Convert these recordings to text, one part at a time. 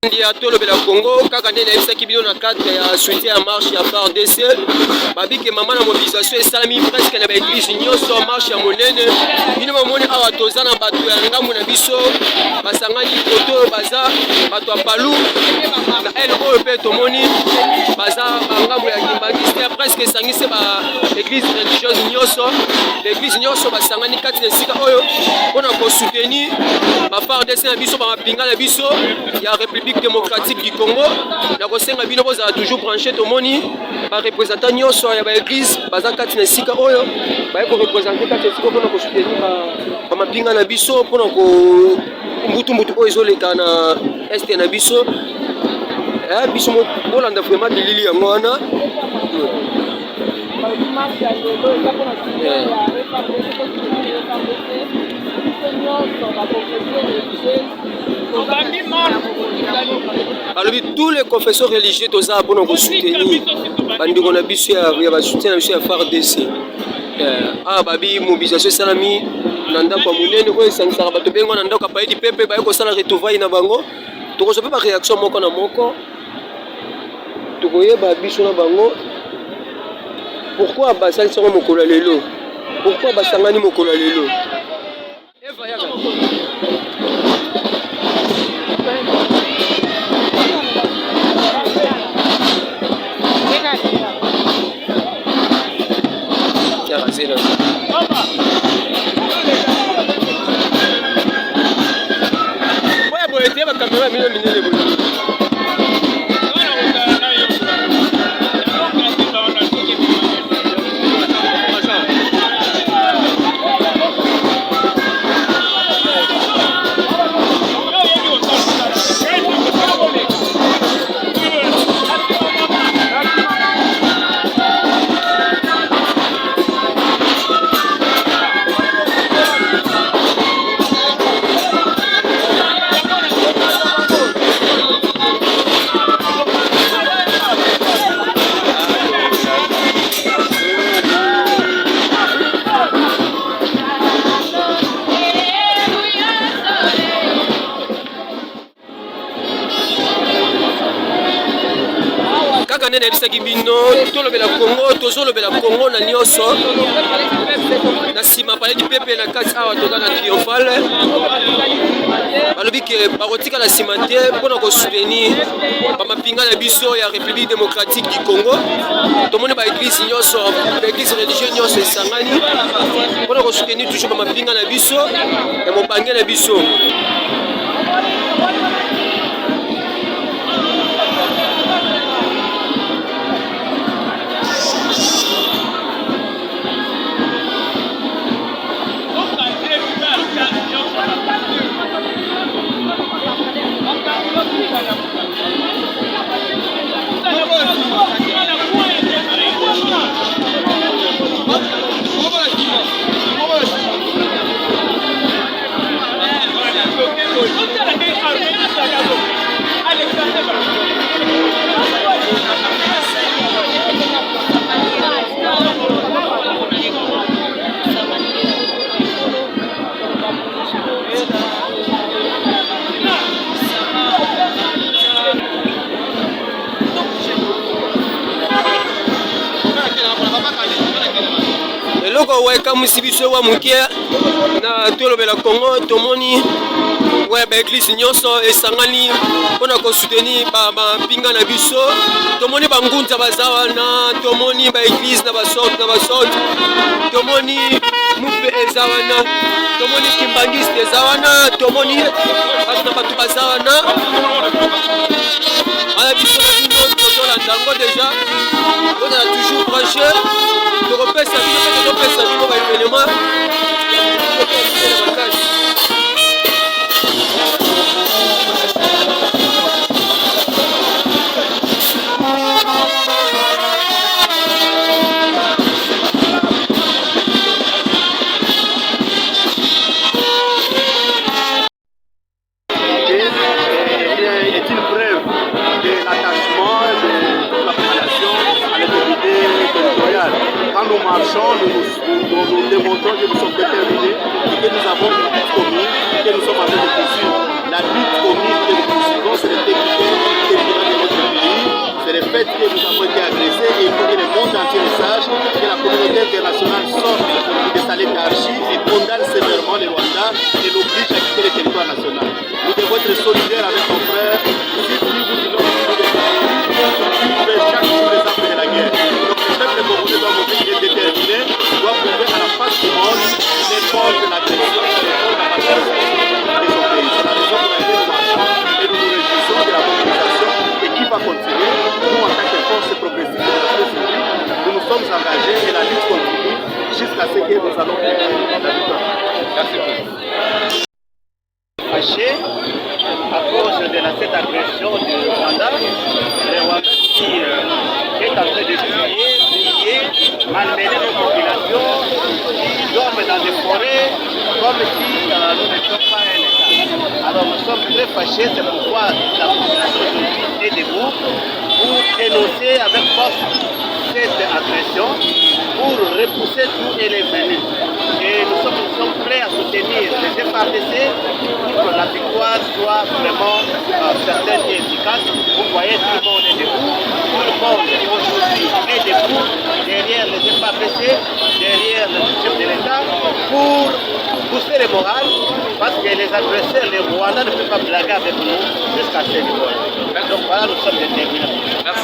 ya tolo bela Congo kaka nde nayebisaki bino na cadre ya soutien ya marche ya FARDC babike mama na mobilisation esalami presque na baeglise nyonso marche ya monene bino bamoni awa toza na bato ya ngambu na biso basangani koto baza bato ya palu na ele oyo mpe tomoni baza bangambu ya kimbangiste presque esangisi baeglise religieuse nyonso baeglise nyonso basangani kati na esika oyo mpona kosoutenir baFARDC na biso bamapinga na biso ya République démocratique du Congo. Na kosenga bino bozala toujours branché tomoni ba représentant nyonso ya ba église baza kati na sika oyo ba ko représenter kati sika mpona ko soutenir ba mapinga na biso mpona ko mbutu oyo ezoleka na este na biso biso bolanda vraiment bilili yango wana alors tous les confesseurs religieux toza mpona kosoutenir bandeko na biso ya basoutien na biso ya FARDC babi mobilisation esalami na ndako ya monene oyo esangisaka bato bengo na ndako ya paye dipepe baye kosala retrouvaille na bango tokozwa mpe baréaction moko na moko tokoyeba biso na bango pourquoi basalisango mokolo ya lelo pourquoi basangani mokolo ya lelo nde nayebisaki bino tolobela Congo tozolobela Congo na nyonso na nsima palais du pepe na kati awa toza na triomphale balobi ke bakotika na nsima te mpona kosoutenir bamapinga na biso ya République démocratique du Congo tomoni baeglise nyonso baeglise religieux nyonso esangani mpona kosoutenir toujours bamapinga na biso ya mobange na biso eloko waekamwisi biso wa moke na tolobela Congo tomoni baeglise nyonso esangani mpona kosoutenir bamapinga na biso tomoni bangunza baza wana tomoni baeglise na basorte tomoni mupe eza wana tomoni kimbangiste eza wana tomoni bato na bato baza wana aya biso na bino tozolanda yango deja ozala toujours branché tokopesa bino mpe tozopesa bino baevenema makasi Quand nous marchons, nous démontrons que nous sommes déterminés et que nous avons une lutte commune, que nous sommes en train de poursuivre. La lutte commune que nous poursuivons, c'est le que la communauté internationale sorte de sa léthargie et condamne sévèrement le Rwanda et l'oblige à quitter le territoire national. Nous devons être solidaires avec nos frères. Si nous voulons chaque jour les actes de la guerre. Donc le peuple congolais doit montrer qu'il est déterminé, doit prouver à la face du monde l'école de l'agression, l'école de la bataille de son pays. C'est la raison pour laquelle nous marchons et nous nous réjouissons de la mobilisation et qui va continuer. Nous, en tant que force progressiste de la société civile, nous nous sommes engagés et la lutte continue jusqu'à ce que nous allons faire la victoire. Merci beaucoup. Fâché à cause de cette agression du Rwanda, le Rwanda qui est en train de piller, malmener nos populations, qui dorment dans des forêts comme si nous n'étions pas un État. Alors nous sommes très fâchés, c'est pourquoi la population aujourd'hui est debout pour dénoncer avec force cette agression, pour repousser tous les venus. Et nous sommes prêts à soutenir les FARDC pour que la victoire soit vraiment certaine et efficace. Vous voyez, tout le monde est debout, tout le monde aujourd'hui est debout derrière les FARDC, derrière le chef de l'État, pour booster le moral, parce que les agresseurs, les Rwandais ne peuvent pas blaguer avec nous jusqu'à ce niveau. Donc voilà, nous sommes déterminés. Merci.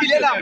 Il est là.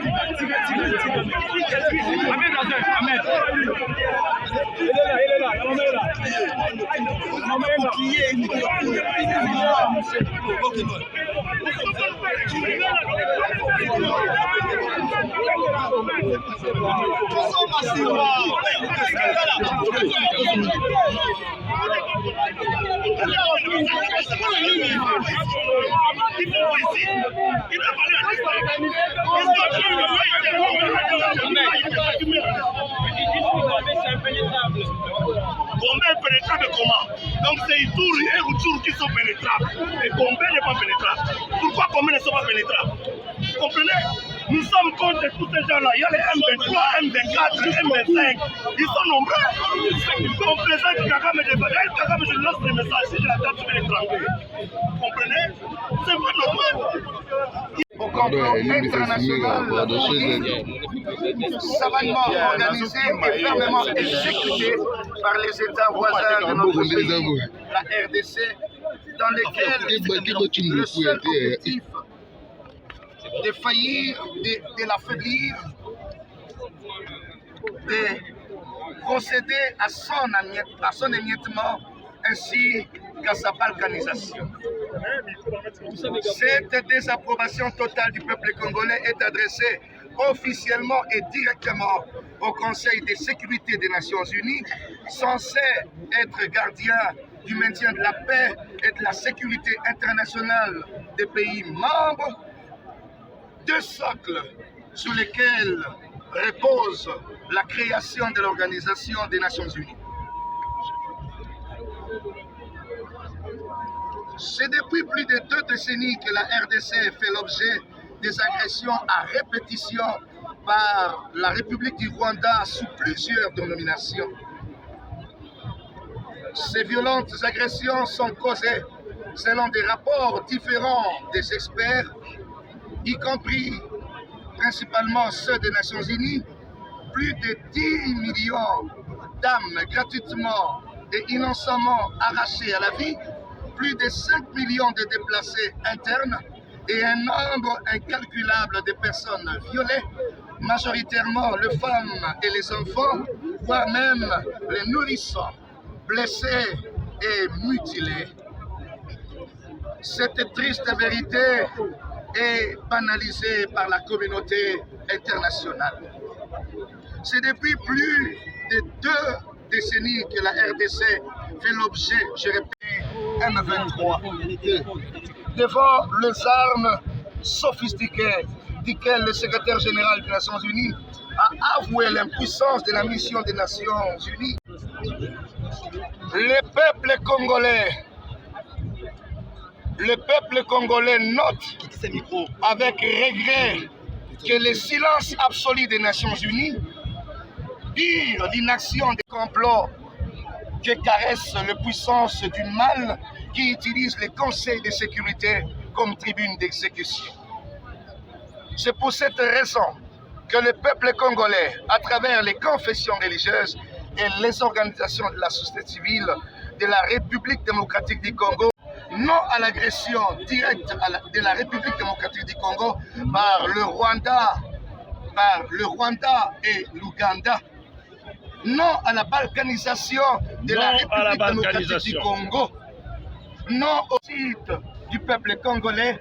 Combien est pénétrable comment? Donc c'est Ituri et Rutshuru qui sont pénétrables. Et combien n'est pas pénétrable? Pourquoi combien ne sont pas pénétrables? Vous comprenez? Nous sommes contre tous ces gens-là. Il y a les M23, M24, M25. Ils sont nombreux. On présente Kagame de Badel. Kagame, je lance des messages si je la tape sur l'étranger. Vous comprenez? C'est pas normal. Au complot international, savamment organisé et fermement exécuté par les États voisins de notre pays, la RDC, dans lesquels le seul objectif de faillir, de l'affaiblir, de procéder à son émiettement ainsi qu'à sa balkanisation. Cette désapprobation totale du peuple congolais est adressée officiellement et directement au Conseil de sécurité des Nations Unies, censé être gardien du maintien de la paix et de la sécurité internationale des pays membres, deux socles sur lesquels repose la création de l'Organisation des Nations Unies. C'est depuis plus de 2 décennies que la RDC fait l'objet des agressions à répétition par la République du Rwanda sous plusieurs dénominations. Ces violentes agressions sont causées, selon des rapports différents des experts, y compris principalement ceux des Nations Unies, plus de 10 millions d'âmes gratuitement et innocemment arrachées à la vie, plus de 5 millions de déplacés internes et un nombre incalculable de personnes violées, majoritairement les femmes et les enfants, voire même les nourrissons, blessés et mutilés. Cette triste vérité est banalisée par la communauté internationale. C'est depuis plus de 2 décennies que la RDC fait l'objet, je répète, M23, devant les armes sophistiquées duquel le secrétaire général des Nations Unies a avoué l'impuissance de la mission des Nations Unies. Le peuple congolais note avec regret que le silence absolu des Nations Unies, pire l'inaction des complots qui caressent la puissance du mal, qui utilise le Conseil de sécurité comme tribune d'exécution. C'est pour cette raison que le peuple congolais, à travers les confessions religieuses et les organisations de la société civile de la République démocratique du Congo, non à l'agression directe de la République démocratique du Congo par le Rwanda et l'Ouganda, non à la balkanisation de la République démocratique du Congo, non au site du peuple congolais,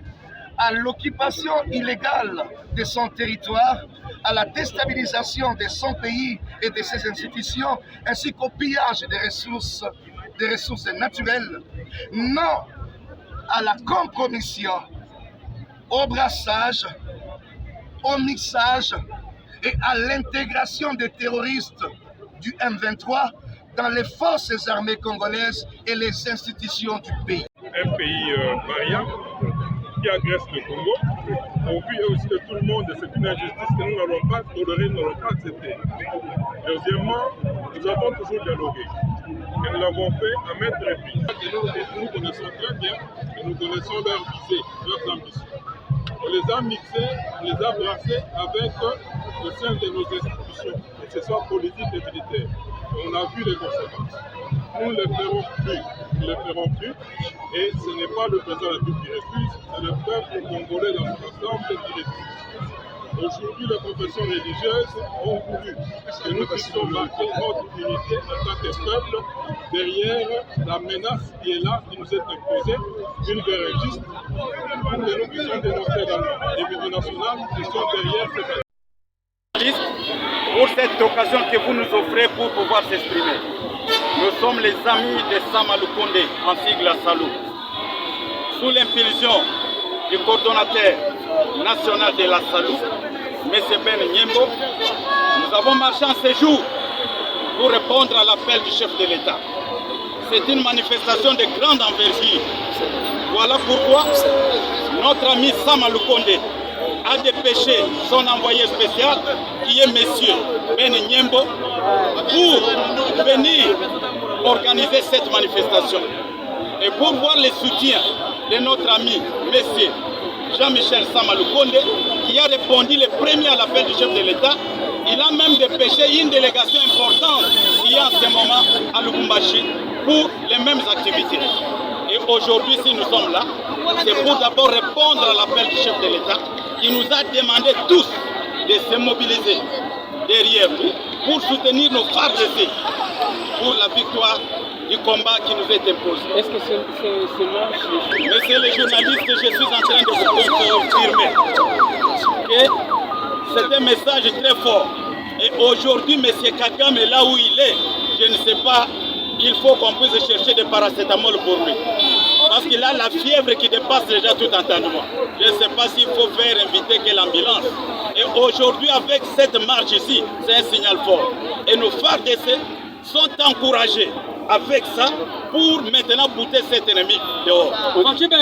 à l'occupation illégale de son territoire, à la déstabilisation de son pays et de ses institutions, ainsi qu'au pillage des ressources naturelles, non à la compromission, au brassage, au mixage et à l'intégration des terroristes du M23 dans les forces armées congolaises et les institutions du pays. Un pays paria qui agresse le Congo, au vu aussi de tout le monde, c'est une injustice que nous n'allons pas tolérer, nous n'allons pas accepter. Deuxièmement, nous avons toujours dialogué. Et nous l'avons fait à maintes reprises. Nous connaissons très bien et nous connaissons leurs visées, leurs ambitions. On les a mixés, on les a brassés avec le sein de nos institutions, que ce soit politique et militaire. Et on a vu les conséquences. Nous ne le ferons plus. Nous ne le ferons plus. Et ce n'est pas le président de la République qui refuse, c'est le peuple congolais dans son ensemble qui refuse. Aujourd'hui, les confessions religieuses ont voulu que nous puissions marquer notre unité en tant que peuple derrière la menace qui est là, qui nous est imposée, une guerre injuste, pour que nous puissions dénoncer également les multinationales qui sont derrière cette menace. Pour cette occasion que vous nous offrez pour pouvoir s'exprimer. Nous sommes les amis de Sama Lukonde, en sigle Salou. Sous l'impulsion du coordonnateur national de la Salou, M. Ben Nyembo, nous avons marché en séjour pour répondre à l'appel du chef de l'État. C'est une manifestation de grande envergure. Voilà pourquoi notre ami Sama Lukonde a dépêché son envoyé spécial, qui est M. Ben Nyembo, pour venir organiser cette manifestation. Et pour voir le soutien de notre ami M. Jean-Michel Sama Lukonde, qui a répondu le premier à l'appel du chef de l'État, il a même dépêché une délégation importante qui est en ce moment à Lubumbashi pour les mêmes activités. Et aujourd'hui, si nous sommes là, c'est pour d'abord répondre à l'appel du chef de l'État, qui nous a demandé tous de se mobiliser derrière nous pour soutenir nos FARDC pour la victoire du combat qui nous est imposé. Est-ce que c'est moi? Monsieur les journalistes, je suis en train de vous confirmer que c'est un message très fort. Et aujourd'hui, M. Kagame est là où il est. Je ne sais pas, il faut qu'on puisse chercher des paracétamol pour lui. Parce qu'il a la fièvre qui dépasse déjà tout entendement. Je ne sais pas s'il faut faire inviter quelle ambulance. Et aujourd'hui, avec cette marche ici, c'est un signal fort. Et nos FARDC sont encouragés avec ça pour maintenant bouter cet ennemi dehors. On dit que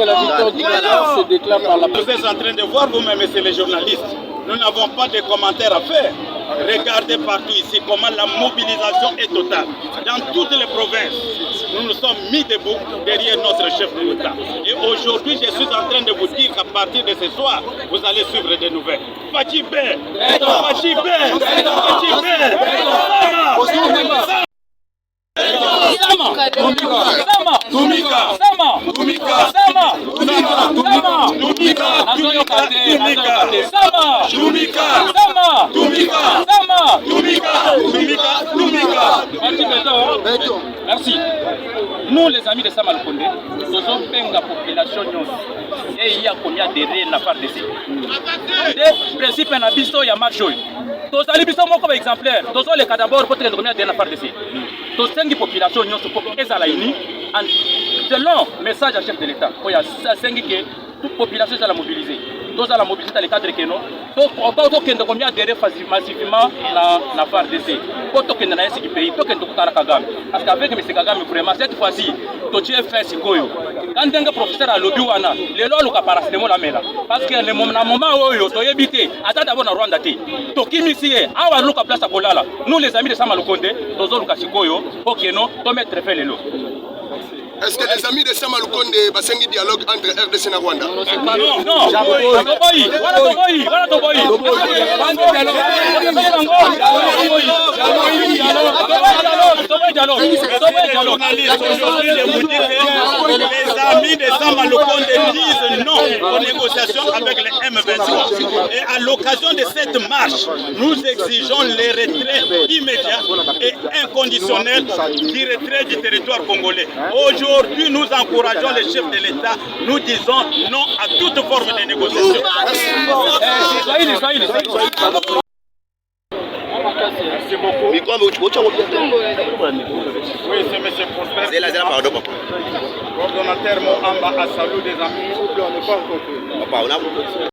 la victoire du Ghana se déclare par la... Vous êtes en train de voir vous-même, messieurs les journalistes. Nous n'avons pas de commentaires à faire. Regardez partout ici comment la mobilisation est totale. Dans toutes les provinces, nous nous sommes mis debout derrière notre chef de l'État. Et aujourd'hui, je suis en train de vous dire qu'à partir de ce soir, vous allez suivre des nouvelles. Fadjibé, Fadjibé, Fadjibé, Merci. Nous, les amis de Sama Lukonde, nous avons fait la population et il y a combien de rêves na part de ces. Le principe est un bisto ya marche. Tous les bistos comme exemplaire. Tous les cas d'abord pour tenir combien de na part de ces. Tous les populations nous sont pour Ezalaini. Selon message à chef de l'État, il y a 5 que toute population est mobilisée. Tous à la mobilisation dans les cadres que nous. Tous qui ont combien de rêves massivement na part de ces. Pour tout qui n'a pas pays, tout qui n'a pas Kagame. Parce qu'avec M. Kagame vraiment cette fois-ci, tout est fait si quoi. Quand un professeur a lobby wana, les lois le paracétamol la mela. Parce que le moment où yo to yebité, attends d'abord na Rwanda té. To kimisié, awa luka place à Kolala. Nous les amis de Sama Lukonde, tozo luka sikoyo, okeno, to mettre fait les lots. Est-ce que les amis de Sama Lukonde basengi dialogue entre RDC et Rwanda? Non, non. Voilà Toboy. Les amis de Sama Lukonde disent non aux négociations avec les M23. Et à l'occasion de cette marche, nous exigeons les retraits immédiats et inconditionnels du retrait du territoire congolais. Aujourd'hui, nous encourageons les chefs de l'État, nous disons non à toute forme de négociation. Merci beaucoup. Oui, c'est M. Prosper. Coordonnateur Mohamba Assalou des amis. On n'est pas encore fait.